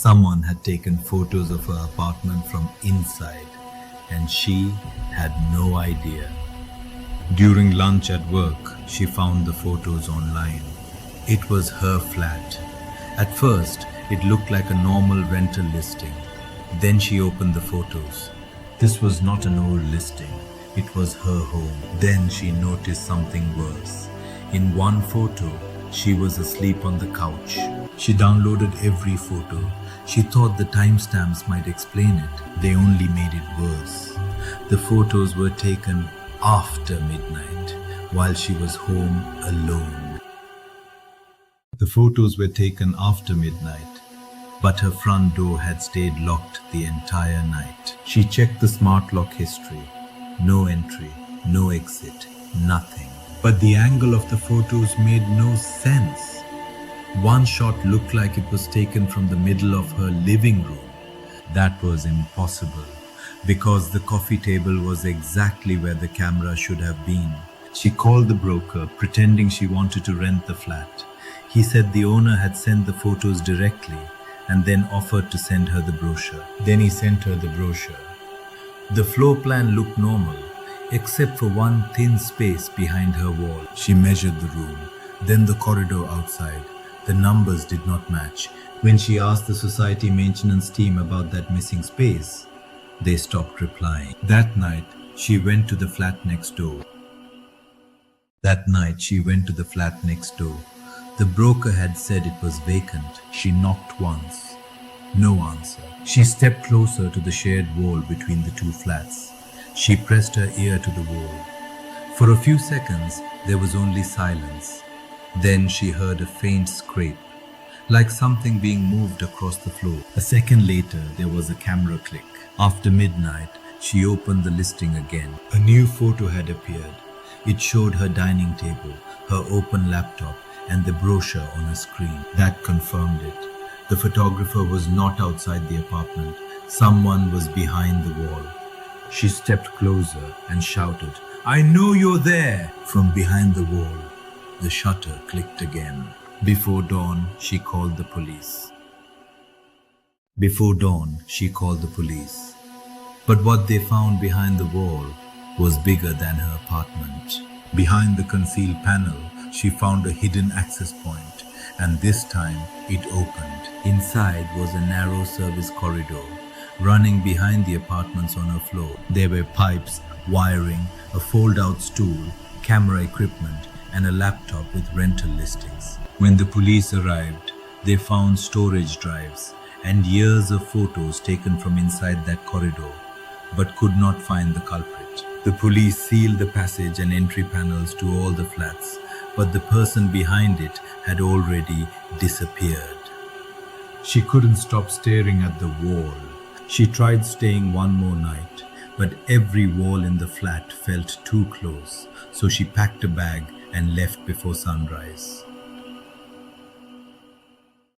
Someone had taken photos of her apartment from inside, and she had no idea. During lunch at work, she found the photos online. It was her flat. At first, it looked like a normal rental listing. Then she opened the photos. This was not an old listing. It was her home. Then she noticed something worse. In one photo, she was asleep on the couch. She downloaded every photo. She thought the timestamps might explain it. They only made it worse. The photos were taken after midnight, while she was home alone. The photos were taken after midnight, but her front door had stayed locked the entire night. She checked the smart lock history. No entry, no exit, nothing. But the angle of the photos made no sense. One shot looked like it was taken from the middle of her living room. That was impossible, because the coffee table was exactly where the camera should have been. She called the broker, pretending she wanted to rent the flat. He said the owner had sent the photos directly and then offered to send her the brochure. Then he sent her the brochure. The floor plan looked normal, except for one thin space behind her wall. She measured the room, then the corridor outside. The numbers did not match. When she asked the society maintenance team about that missing space, they stopped replying. That night, she went to the flat next door. The broker had said it was vacant. She knocked once. No answer. She stepped closer to the shared wall between the two flats. She pressed her ear to the wall. For a few seconds, there was only silence. Then she heard a faint scrape, like something being moved across the floor. A second later, there was a camera click. After midnight, she opened the listing again. A new photo had appeared. It showed her dining table, her open laptop, and the brochure on a screen. That confirmed it. The photographer was not outside the apartment. Someone was behind the wall. She stepped closer and shouted, "I know you're there!" From behind the wall, the shutter clicked again. Before dawn, she called the police. But what they found behind the wall was bigger than her apartment. Behind the concealed panel, she found a hidden access point, and this time it opened. Inside was a narrow service corridor running behind the apartments on her floor. There were pipes, wiring, a fold-out stool, camera equipment, and a laptop with rental listings. When the police arrived, they found storage drives and years of photos taken from inside that corridor, but could not find the culprit. The police sealed the passage and entry panels to all the flats, but the person behind it had already disappeared. She couldn't stop staring at the wall. She tried staying one more night, but every wall in the flat felt too close, so she packed a bag and left before sunrise.